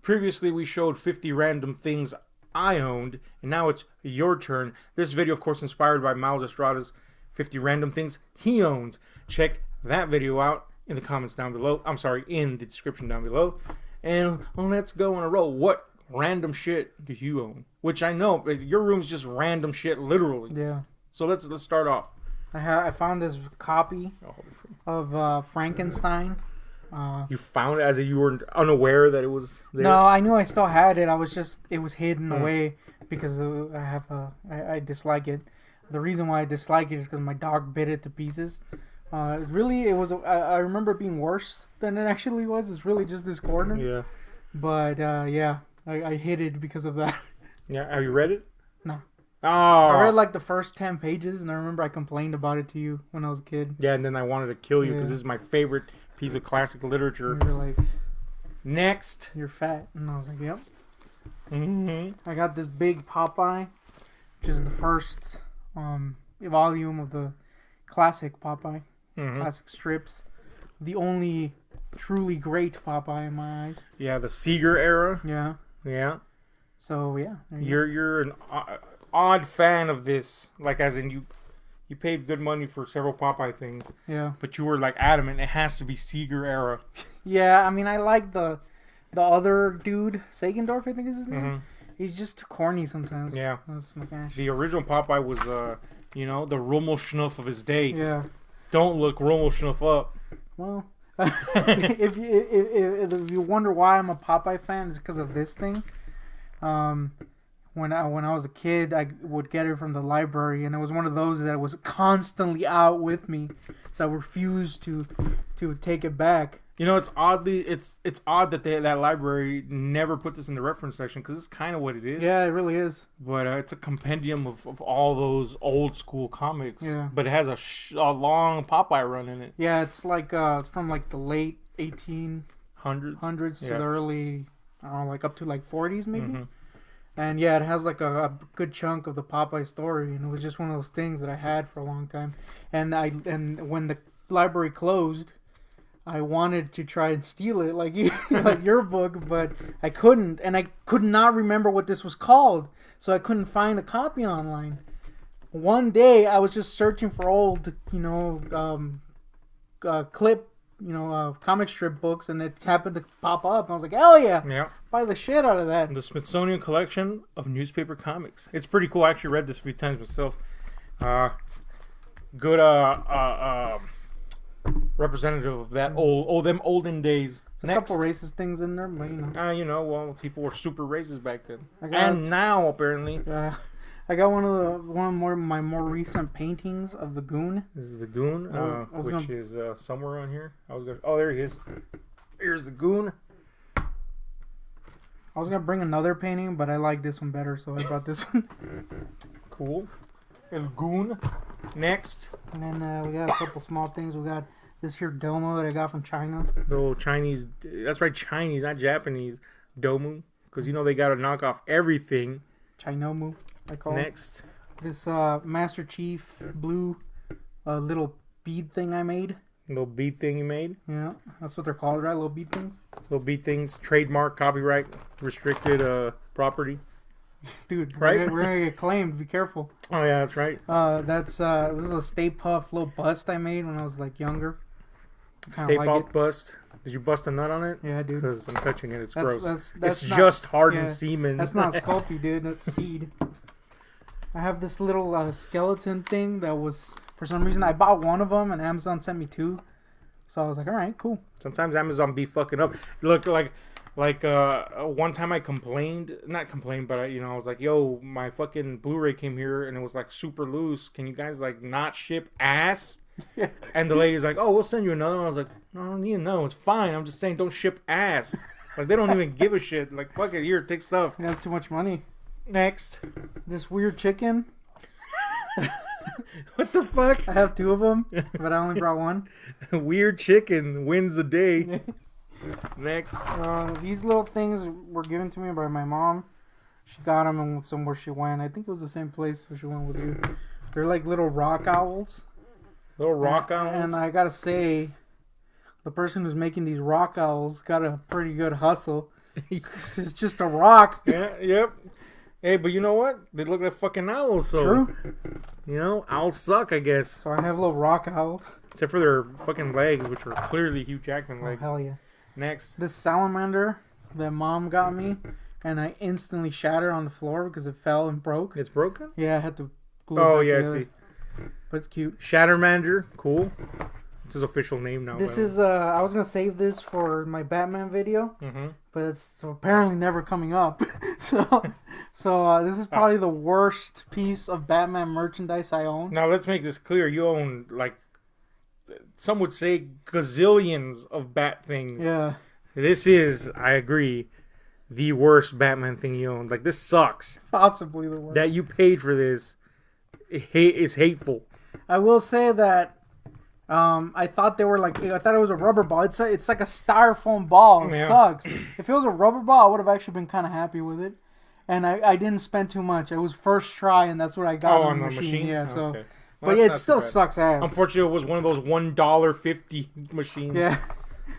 Previously, we showed 50 random things I owned, and now it's your turn. This video, of course, inspired by Miles Estrada's 50 random things he owns. Check that video out in the comments down below. I'm sorry, in the description down below. And let's go on a roll. What random shit do you own? Which I know, your room's just random shit, literally. Yeah. So let's start off. I found this copy of Frankenstein. You found it as if you were unaware that it was there? No, I knew I still had it. It was hidden away because I dislike it. The reason why I dislike it is because my dog bit it to pieces. I remember it being worse than it actually was. It's really just this corner. Yeah. But yeah, I hid it because of that. Yeah. Have you read it? No. Oh. I read like the first 10 pages, and I remember I complained about it to you when I was a kid. Yeah, and then I wanted to kill you because this is my favorite piece of classic literature. You were like, next. You're fat. And I was like, yep. Mm-hmm. I got this big Popeye, which is the first volume of the classic Popeye. Classic strips. The only truly great Popeye in my eyes. Yeah, the Seeger era. Yeah. Yeah. So, yeah. You're an odd fan of this. Like, as in you paid good money for several Popeye things. Yeah. But you were like adamant it has to be Seeger era. Yeah, I mean, I like the other dude, Sagendorf, I think is his name. He's just too corny sometimes. Yeah. Like, the original Popeye was, the Rummelschnuff of his day. Yeah. Don't look Rummelschnuff up. Well, if you wonder why I'm a Popeye fan, it's because of this thing. When I was a kid, I would get it from the library, and it was one of those that was constantly out with me, so I refused to take it back. You know, it's odd that that library never put this in the reference section because it's kind of what it is. Yeah, it really is. But it's a compendium of all those old school comics. Yeah. But it has a long Popeye run in it. Yeah, it's like it's from like the late 1800s to the early, I don't know, like up to like 40s maybe. And yeah, it has like a good chunk of the Popeye story, and it was just one of those things that I had for a long time. And when the library closed, I wanted to try and steal it like your book, but I couldn't, and I could not remember what this was called, so I couldn't find a copy online. One day, I was just searching for old, comic strip books, and it happened to pop up. I was like, hell yeah, buy the shit out of that. The Smithsonian Collection of Newspaper Comics. It's pretty cool. I actually read this a few times myself. Good representative of that them olden days. There's a couple racist things in there, but people were super racist back then, and now apparently. I got one of my more recent paintings of the Goon. This is the Goon, which is somewhere on here. There he is. Here's the Goon. I was gonna bring another painting, but I like this one better, so I brought this one. Cool. El Goon. Next. And then we got a couple small things. We got this here domo that I got from China. The little Chinese. That's right, Chinese, not Japanese. Domu. Because they got to knock off everything. Chinomu, I call Next. It. This Master Chief blue little bead thing I made. Little bead thing you made? Yeah. That's what they're called, right? Little bead things? Little bead things. Trademark, copyright, restricted property. Dude, right? We're gonna get claimed. Be careful. Oh yeah, that's right. This is a Stay Puft little bust I made when I was like younger. Stay Puft bust. Did you bust a nut on it? Yeah, dude. Because I'm touching it. It's gross. It's just hardened semen. That's not Sculpey, dude. That's seed. I have this little skeleton thing that was, for some reason, I bought one of them and Amazon sent me two. So I was like, all right, cool. Sometimes Amazon be fucking up. Look, like one time I not complained, but I was like, yo, my fucking Blu-ray came here and it was like super loose. Can you guys like not ship ass? Yeah. And the lady's like, oh, we'll send you another one. I was like, no, I don't need another one. It's fine. I'm just saying don't ship ass. Like they don't even give a shit. Like fuck it, here, take stuff. You have too much money. Next. This weird chicken. What the fuck? I have two of them, but I only brought one. Weird chicken wins the day. Next. These little things were given to me by my mom. She got them and somewhere she went. I think it was the same place where she went with you. They're like little rock owls. Little rock owls? And I gotta say, the person who's making these rock owls got a pretty good hustle. It's just a rock. Yeah, yep. Hey, but you know what? They look like fucking owls, so... True. You know, owls suck, I guess. So I have little rock owls. Except for their fucking legs, which are clearly Hugh Jackman legs. Oh, hell yeah. Next. This salamander that Mom got me, and I instantly shattered on the floor because it fell and broke. It's broken? Yeah, I had to glue it back together. I see. But it's cute. Shattermander. Cool. It's his official name now. This is, I was going to save this for my Batman video, but it's apparently never coming up. so this is probably the worst piece of Batman merchandise I own. Now, let's make this clear. You own, like, some would say gazillions of Bat things. Yeah. This is, I agree, the worst Batman thing you own. Like, this sucks. Possibly the worst. That you paid for this is hateful. I will say that I thought they were like, I thought it was a rubber ball. It's like a styrofoam ball. It sucks. If it was a rubber ball, I would have actually been kind of happy with it. And I didn't spend too much. It was first try, and that's what I got on the machine. Yeah, so. Okay. Well, but yeah, it still sucks ass. Unfortunately, it was one of those $1.50 machines. Yeah.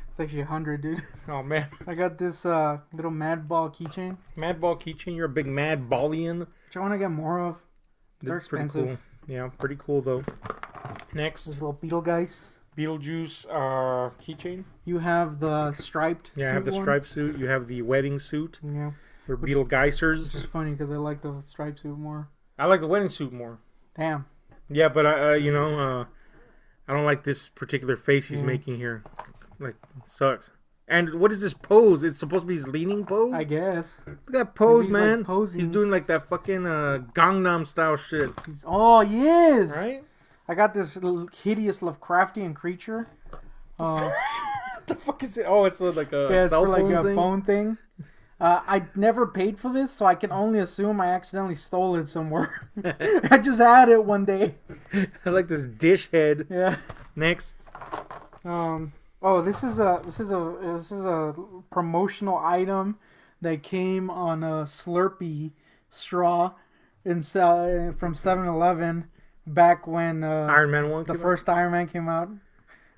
It's actually 100, dude. Oh, man. I got this little Mad Ball keychain. Mad Ball keychain? You're a big Mad Ballian? Which I want to get more of. They're expensive. Pretty cool. Yeah, pretty cool, though. Next. This little beetle guys. Beetlejuice keychain. You have the striped suit. Yeah, I have the striped suit. You have the wedding suit. Yeah. Or Beetle Geisers. Which is funny because I like the striped suit more. I like the wedding suit more. Damn. Yeah, but I don't like this particular face he's making here. Like, it sucks. And what is this pose? It's supposed to be his leaning pose? I guess. Look at that pose, man. Like posing. He's doing like that fucking Gangnam style shit. He is. Right? I got this hideous Lovecraftian creature. What the fuck is it? Oh, it's like a it's cell for like phone a phone thing. I never paid for this, so I can only assume I accidentally stole it somewhere. I just had it one day. I like this dish head. Yeah. Next. This is a promotional item that came on a Slurpee straw from 7-Eleven back when Iron Man 1 the first Iron Man came out,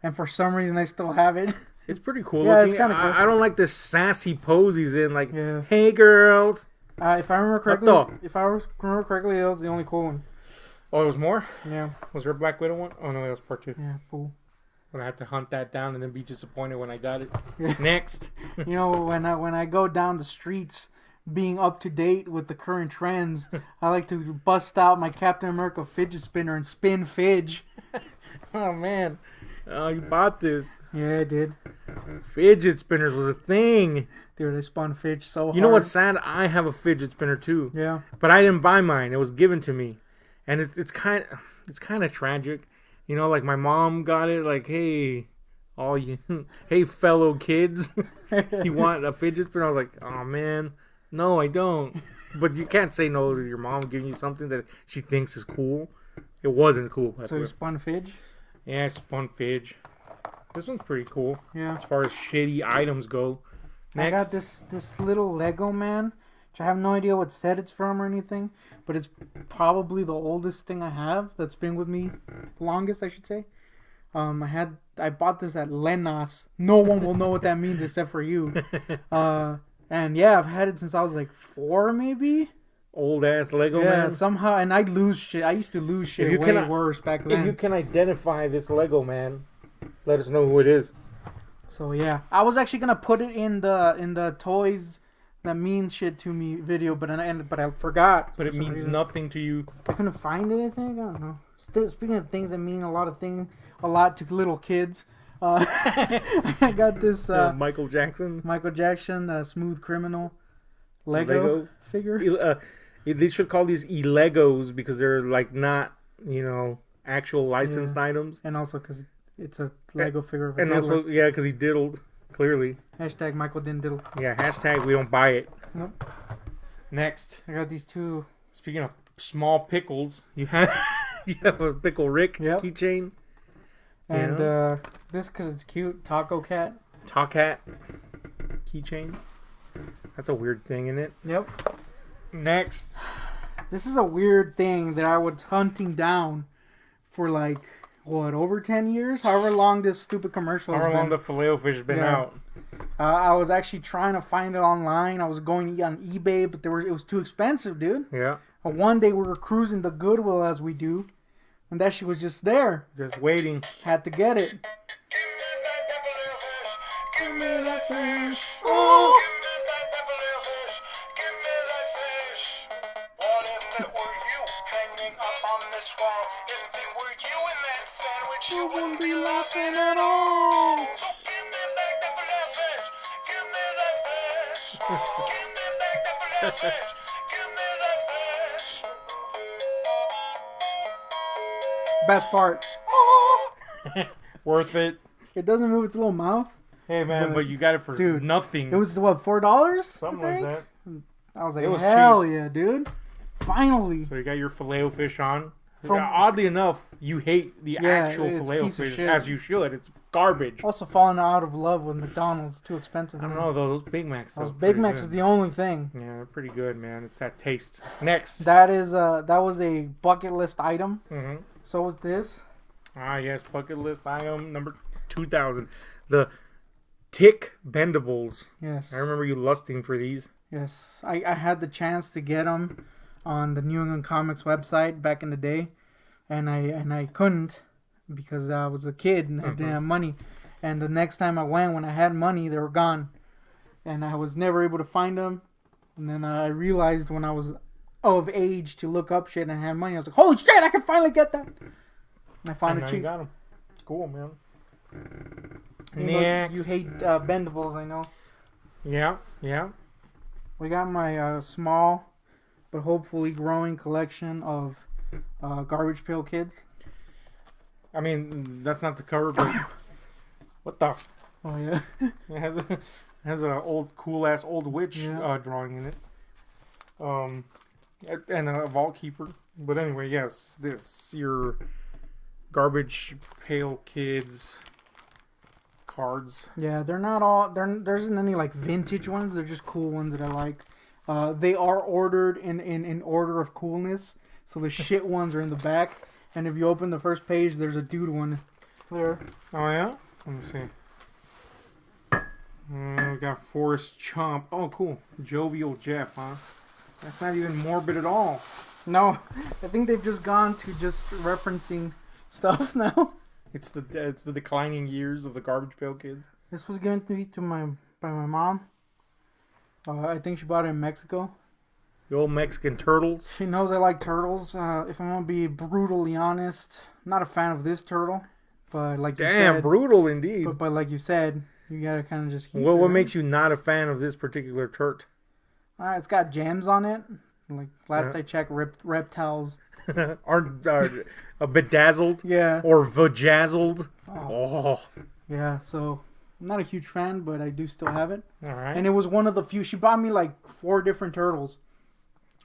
and for some reason I still have it. It's pretty cool Yeah, looking. it's kind of cool. I don't like this sassy pose he's in. Like, hey girls. If I remember correctly, it was the only cool one. Oh, there was more? Yeah. Was there a Black Widow one? Oh no, that was part 2. Yeah, fool. When I had to hunt that down and then be disappointed when I got it. Yeah. Next. You know, when I go down the streets being up to date with the current trends, I like to bust out my Captain America fidget spinner and spin Fidge. Oh man. Oh, you bought this. Yeah, I did. Fidget spinners was a thing. Dude, I spun Fidge so hard. You know what's sad? I have a fidget spinner too. Yeah. But I didn't buy mine. It was given to me. And it's kind of tragic. You know, like my mom got it like, hey, hey fellow kids, you want a fidget spinner? I was like, oh man, no, I don't. But you can't say no to your mom giving you something that she thinks is cool. It wasn't cool. So you spun Fidge? Yeah, I spun Fidge. This one's pretty cool. Yeah. As far as shitty items go. Next. I got this little Lego man, which I have no idea what set it's from or anything, but it's probably the oldest thing I have that's been with me longest, I should say. I bought this at Lenas. No one will know what that means except for you. And yeah, I've had it since I was like 4 maybe. Old ass Lego man. Yeah, somehow, and I lose shit. I used to lose shit way worse back then. If you can identify this Lego man, let us know who it is. So yeah, I was actually gonna put it in the toys that mean shit to me video, but I forgot. But it means nothing to you. I couldn't find it. I think I don't know. Speaking of things that mean a lot to little kids, I got this Michael Jackson, Smooth Criminal Lego figure. They should call these Legos because they're like not, actual licensed items. And also because it's a Lego figure. And also, because he diddled, clearly. Hashtag Michael didn't diddle. Yeah, hashtag we don't buy it. Nope. Next. I got these two. Speaking of small pickles, you have a Pickle Rick keychain. And this, because it's cute, Taco Cat keychain. That's a weird thing, isn't it? Yep. Next. This is a weird thing that I was hunting down for like, over 10 years? However long this stupid commercial has been. However long the Filet-O-Fish has been out. I was actually trying to find it online. I was going on eBay, but it was too expensive, dude. Yeah. One day we were cruising the Goodwill as we do, and that shit was just there. Just waiting. Had to get it. Give me that fish. Oh! Give me that filet fish. Give me that fish. What if it were you hanging up on this wall? If it were you in that sandwich, you wouldn't be laughing at all. So give me back that filet fish. Give me that fish. Give me back that filet fish. Give me that fish. Best part. Worth it. It doesn't move its little mouth. Hey man, but you got it for Dude, nothing. It was what, $4? Something like that. I was like, It was hell yeah, dude! Finally. So you got your filet fish on. From- Oddly enough, you hate the actual it's filet piece of fish, shit. as you should. It's garbage. Also falling out of love with McDonald's. Too expensive. I don't know though. Those Big Macs. Those Big Macs is the only thing. Yeah, they're pretty good, man. It's that taste. Next. That was a bucket list item. Mm-hmm. So was this. Ah, yes, bucket list item number 2000. The Tick Bendables. Yes. I remember you lusting for these. Yes. I had the chance to get them on the New England Comics website back in the day, and I couldn't because I was a kid and I didn't have money. And the next time I went, when I had money, they were gone, and I was never able to find them. And then I realized when I was of age to look up shit and had money, I was like, "Holy shit! I can finally get that!" And I found it cheap. You got them. Cool, man. You hate bendables, I know. Yeah. We got my small, but hopefully growing collection of Garbage Pail Kids. I mean, that's not the cover, but what the? Oh yeah. It has a old cool ass old witch Yeah. drawing in it. And a vault keeper. But anyway, yes, this your Garbage Pail Kids cards. Yeah, they're not all. There isn't any like vintage ones. They're just cool ones that I like. They are ordered in order of coolness. So the shit ones are in the back. And if you open the first page, there's a dude one there. Oh yeah. Let me see. We got Forrest Chump. Oh, cool. Jovial Jeff, huh? That's not even morbid at all. No, I think they've just gone to just referencing stuff now. It's the declining years of the Garbage Pail Kids. This was given to me by my mom. I think she bought it in Mexico. The old Mexican turtles. She knows I like turtles. If I'm gonna be brutally honest, I'm not a fan of this turtle. But like you Damn, said, brutal indeed. but like you said, you gotta kind of just keep What it. makes you not a fan of this particular turt? It's got gems on it. Like last I checked, reptiles. Aren't a bedazzled Yeah. or vajazzled? Oh. Yeah. So I'm not a huge fan, but I do still have it. All right. And it was one of the few. She bought me like 4 different turtles.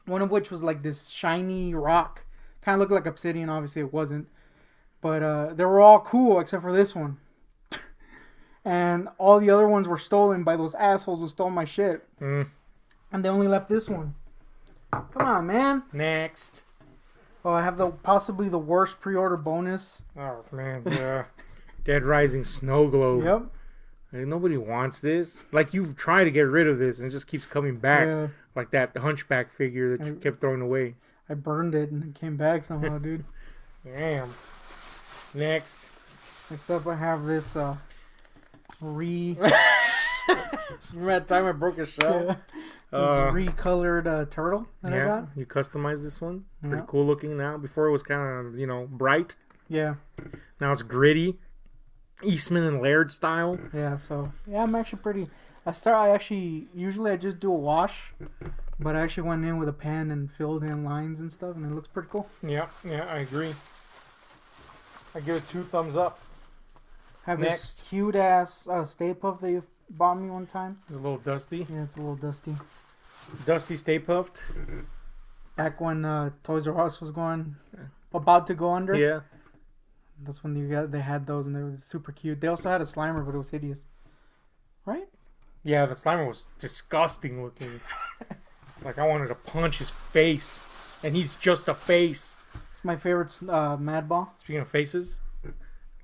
One of which was like this shiny rock. Kind of looked like obsidian. Obviously it wasn't. But they were all cool except for this one. And all the other ones were stolen by those assholes who stole my shit. Mm. And they only left this one. Come on, man. Next. Oh, I have possibly the worst pre-order bonus. Oh man, yeah. Dead Rising Snow Globe. Yep. Like, nobody wants this. Like you've tried to get rid of this and it just keeps coming back. Yeah. Like that Hunchback figure that you kept throwing away. I burned it and it came back somehow, dude. Damn. Next. Next up, I have this Remember that time I broke a shell? yeah, this recolored turtle that I got. You customized this one. Pretty Yeah. cool looking now. Before it was kind of, bright. Yeah. Now it's gritty. Eastman and Laird style. Yeah, so yeah, I'm actually pretty. Usually I just do a wash, but I actually went in with a pen and filled in lines and stuff, and it looks pretty cool. Yeah, I agree. I give it 2 thumbs up. Have Next. this cute ass Stay Puft that you bought me one time. It's a little dusty. Yeah, it's a little dusty. Dusty Stay Puffed. Back when Toys R Us was about to go under. Yeah. That's when they had those and they were super cute. They also had a Slimer, but it was hideous. Right? Yeah, the Slimer was disgusting looking. Like I wanted to punch his face. And he's just a face. It's my favorite Madball. Speaking of faces,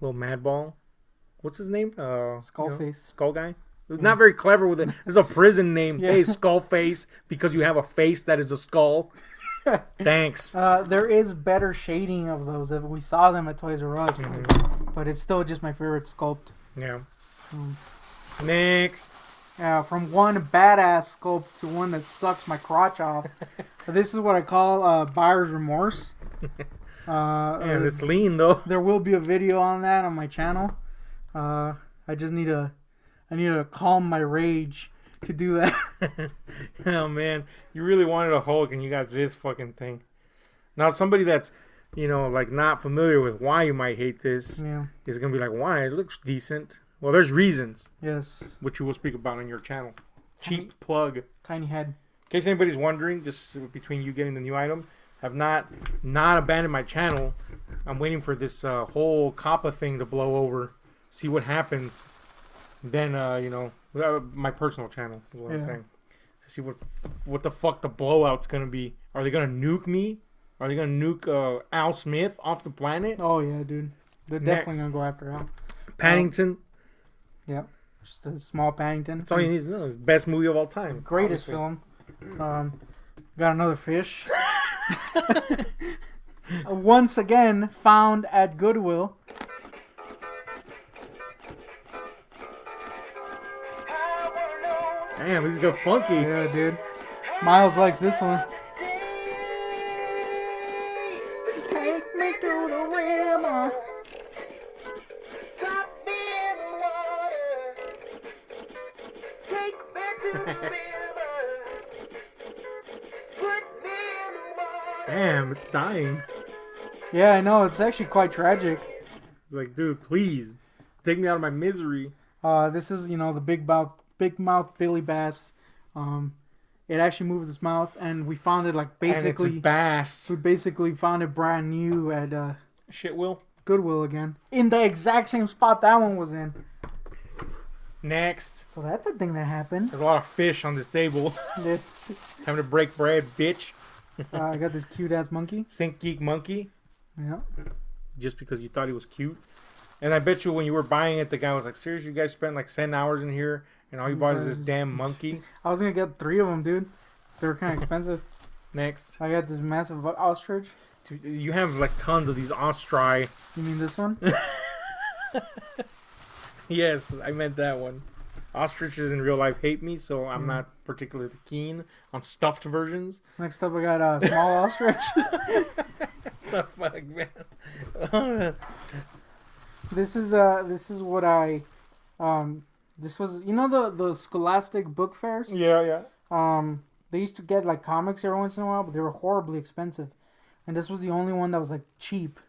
little Madball. What's his name? Skullface. Skull guy? Not very clever with it. It's a prison name. Hey, Skull Face, because you have a face that is a skull. Thanks. There is better shading of those. We saw them at Toys R Us, but it's still just my favorite sculpt. Yeah. Next. From one badass sculpt to one that sucks my crotch off. This is what I call buyer's remorse. And it's lean though. There will be a video on that on my channel. I just need to calm my rage to do that. Oh man, you really wanted a Hulk and you got this fucking thing. Now somebody that's, like not familiar with why you might hate this is gonna be like, why? It looks decent. Well, there's reasons. Yes. Which you will speak about on your channel. Cheap plug. Tiny head. In case anybody's wondering, just between you getting the new item, I've not abandoned my channel. I'm waiting for this whole Kappa thing to blow over. See what happens. Then, my personal channel is what I'm saying. To see what the fuck the blowout's going to be. Are they going to nuke me? Are they going to nuke Al Smith off the planet? Oh, yeah, dude. They're definitely going to go after Al. Paddington. Yeah. Just a small Paddington. That's all you need to know. It's the best movie of all time. Greatest obviously. Film. Got another fish. Once again, found at Goodwill. Damn, these go funky. Yeah, dude. Miles likes this one. Take me to the river. Drop me in the water. Take me to the river. Put me in the water. Damn, it's dying. Yeah, I know. It's actually quite tragic. It's like, dude, please take me out of my misery. This is, the big mouth Billy Bass. It actually moved its mouth, and we found it basically. And it's bass. We basically found it brand new at Shitwill. Goodwill again, in the exact same spot that one was in. Next. So that's a thing that happened. There's a lot of fish on this table. Time to break bread, bitch. I got this cute ass monkey. Think Geek Monkey. Yeah. Just because you thought he was cute. And I bet you when you were buying it, the guy was like, seriously, you guys spent 7 hours in here and all you bought is this damn monkey? I was going to get 3 of them, dude. They were kind of expensive. Next. I got this massive ostrich. Dude, you have tons of these ostri. You mean this one? Yes, I meant that one. Ostriches in real life hate me, so I'm not particularly keen on stuffed versions. Next up, I got a small ostrich. The fuck, man? This is what I, this was, the Scholastic book fairs? Yeah. They used to get comics every once in a while, but they were horribly expensive. And this was the only one that was cheap.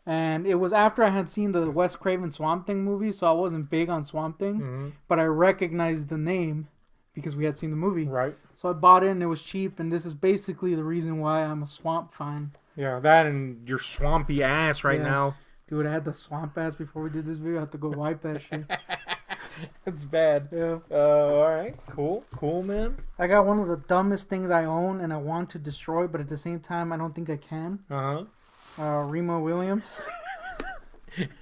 And it was after I had seen the Wes Craven Swamp Thing movie, so I wasn't big on Swamp Thing. But I recognized the name because we had seen the movie. Right. So I bought it and it was cheap, and this is basically the reason why I'm a Swamp fan. Yeah, that and your swampy ass right now. Dude, I had the swamp ass before we did this video. I have to go wipe that shit. It's bad. Yeah. Alright. Cool, man. I got one of the dumbest things I own and I want to destroy, but at the same time, I don't think I can. Remo Williams.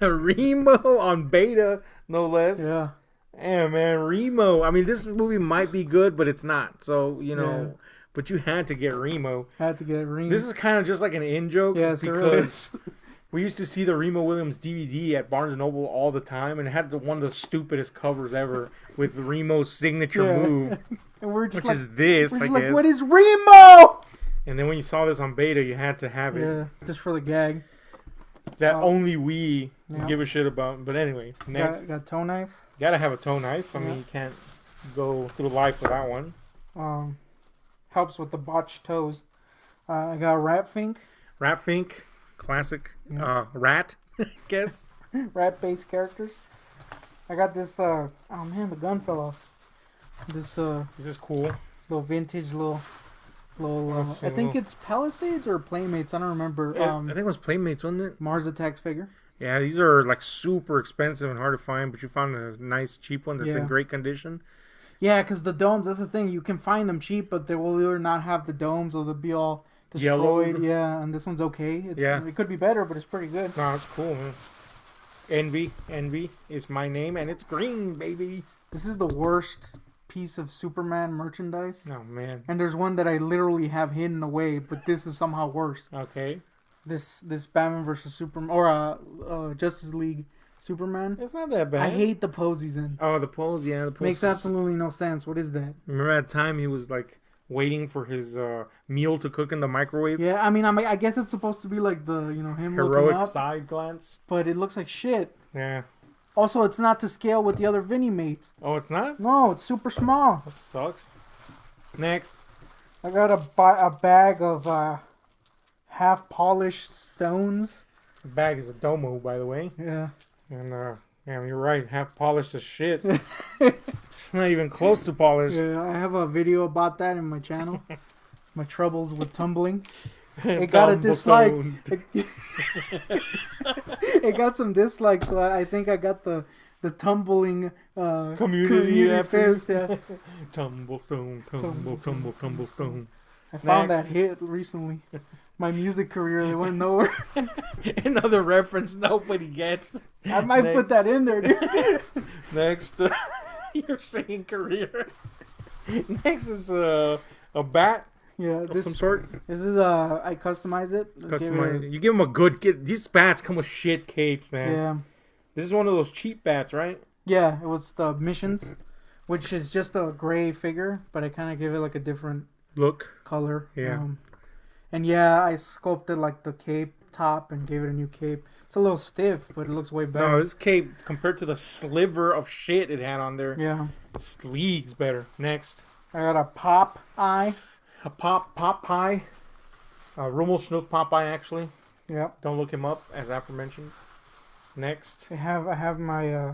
Remo on beta, no less. Yeah. Yeah, man. Remo. I mean, this movie might be good, but it's not. So, but you had to get Remo. Had to get Remo. This is kind of just like an in-joke. Yes, because we used to see the Remo Williams DVD at Barnes & Noble all the time, and it had one of the stupidest covers ever with Remo's signature move, and we're just which is this, we're I just guess. what is Remo? And then when you saw this on beta, you had to have it. Yeah, just for the gag. That only we give a shit about. But anyway, next. Got a toe knife. Gotta have a toe knife. I mean, you can't go through life without one. Helps with the botched toes. I got a Rat Fink. Rat Fink, classic. Rat, I guess. Rat-based characters. I got this. Oh man, the gun fell off. This is cool. Little vintage, little. I think it's Palisades or Playmates. I don't remember. I think it was Playmates, wasn't it? Mars Attacks figure. Yeah, these are super expensive and hard to find, but you found a nice cheap one that's in great condition. Yeah, because the domes, that's the thing. You can find them cheap, but they will either not have the domes or they'll be all destroyed. Yellowed. Yeah, and this one's okay. It could be better, but it's pretty good. No, it's cool, man. Envy is my name, and it's green, baby. This is the worst piece of Superman merchandise. Oh man. And there's one that I literally have hidden away, but this is somehow worse. Okay. This Batman versus Superman or Justice League Superman. It's not that bad. I hate the pose he's in. Oh, the pose. Yeah, the pose Makes absolutely no sense. What is that? Remember that time he was like waiting for his meal to cook in the microwave? Yeah, I mean, I guess it's supposed to be like the him looking Heroic up, side glance. but it looks like shit. Yeah. Also, it's not to scale with the other Vinny mates. Oh, it's not? No, it's super small. That sucks. Next. I got a bag of half polished stones. The bag is a domo, by the way. Yeah. And yeah, you're right. Half polished as shit. It's not even close to polished. Yeah, I have a video about that in my channel. My troubles with tumbling. It got a dislike. It got some dislikes, so I think I got the tumbling community fist. Yeah. Tumblestone. I found Next. that hit recently. My music career, they went nowhere. Another reference nobody gets. I might put that in there, dude. Next. You're saying career. Next is a bat. Yeah, Of some sort. This is I customize it. Customize. You give them a good kit. These bats come with shit capes, man. Yeah, This is one of those cheap bats, right? yeah. It was the missions, which is just a gray figure, but I kind of give it like a different Look. color. Yeah. And yeah, I sculpted like the cape top and gave it a new cape. It's a little stiff, but it looks way better. No, this cape compared to the sliver of shit it had on there. Yeah. It's leagues better. Next. I got a pop eye. A Popeye. Rummelsnoof Popeye, actually. Yep. Don't look him up, as aforementioned. Next. I have my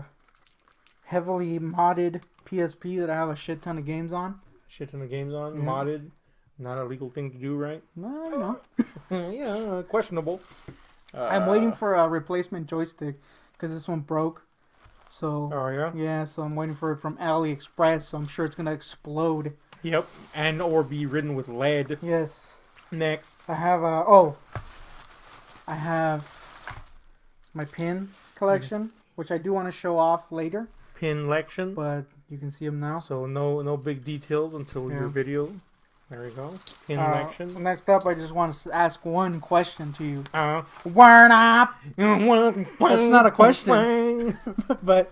heavily modded PSP that I have a shit ton of games on. Shit ton of games on. Yeah. Modded. Not a legal thing to do, right? No. Yeah, questionable. I'm waiting for a replacement joystick because this one broke. So Oh, yeah? yeah, so I'm waiting for it from AliExpress. So I'm sure it's gonna explode. Yep. And or be ridden with lead. Yes. Next. I have I have my pin collection, which I do want to show off later, Pin lection. but you can see them now. So no big details until your Yeah. video. There we go. Pin lection. Next up, I just want to ask one question to you. Uh, Warn up! That's not a question. But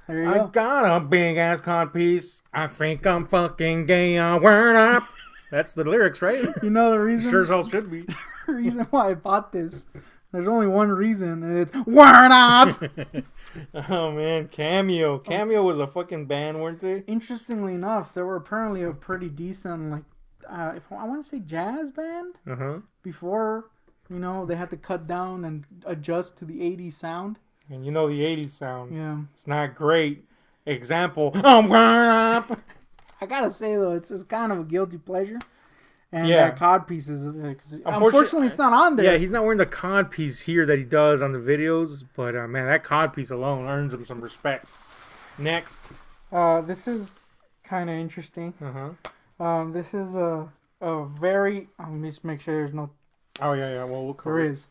there you I go. got a big ass cod piece. I think I'm fucking gay. Word up. That's the lyrics, right? You know the reason? Sure as hell should be. The reason why I bought this. There's only one reason, and it's Warn up! Oh man, Cameo. Cameo was a fucking band, weren't they? Interestingly enough, there were apparently a pretty decent, like, if I want to say jazz band Uh huh. before, they had to cut down and adjust to the 80s sound. And you know the '80s sound. Yeah. It's not great. Example. Word up. I gotta say, though, it's kind of a guilty pleasure. And Yeah. cod pieces, unfortunately, it's not on there. Yeah, he's not wearing the cod piece here that he does on the videos, but man, that cod piece alone earns him some respect. Next. This is kind of interesting. Uh huh. This is a very. Let me just make sure there's no. Oh yeah. Well, we'll cover There it. is.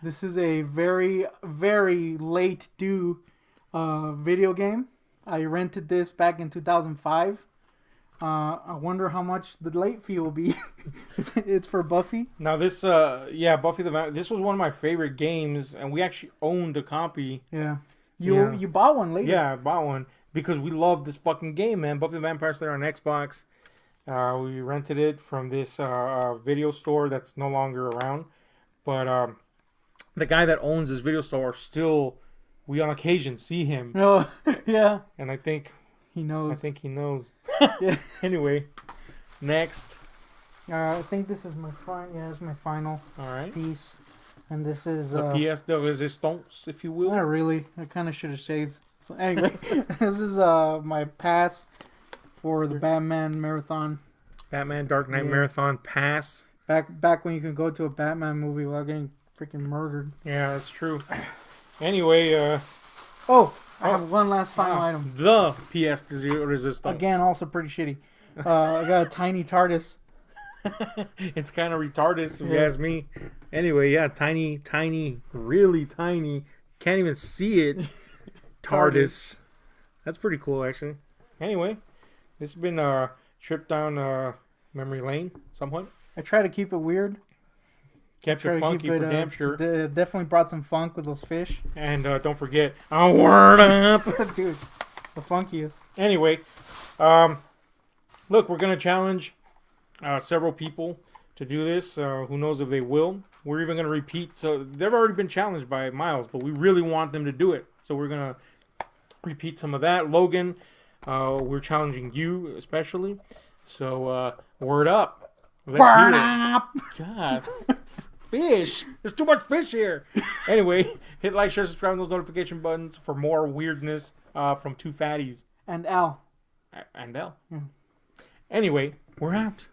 This is a very, very late due video game. I rented this back in 2005. I wonder how much the late fee will be. It's for Buffy. Now this, Buffy the Vampire. This was one of my favorite games, and we actually owned a copy. Yeah. Yeah. You bought one later. Yeah, I bought one because we loved this fucking game, man. Buffy the Vampire Slayer on Xbox. We rented it from this video store that's no longer around, but the guy that owns this video store still, we on occasion see him, Oh, yeah. and I think He knows. he knows. Yeah. Anyway, next. I think this is my this is my final All right. piece, and this is The pièce de résistance, if you will. not really. I kind of should have shaved. So anyway, this is my pass for the Batman marathon. Batman Dark Knight Yeah. Marathon pass. Back when you could go to a Batman movie without getting freaking murdered. Yeah, that's true. Anyway, Oh, I have one last final item. the pièce de résistance. Again, also pretty shitty. I got a tiny TARDIS. It's kind of retarded, if you Yeah. ask me. Anyway, yeah, tiny, really tiny. Can't even see it. TARDIS. That's pretty cool, actually. Anyway, this has been a trip down memory lane, somewhat. I try to keep it weird. Kept it funky for damn sure. Definitely brought some funk with those fish. And don't forget, a word up. Dude, the funkiest. Anyway, look, we're going to challenge several people to do this. Who knows if they will. We're even going to repeat. So they've already been challenged by Miles, but we really want them to do it. So we're going to repeat some of that. Logan, we're challenging you especially. So word up. Let's hear it. God. Fish. There's too much fish here. Anyway, hit like, share, subscribe, and those notification buttons for more weirdness from two fatties. And Al. And L. Yeah. Anyway, we're out.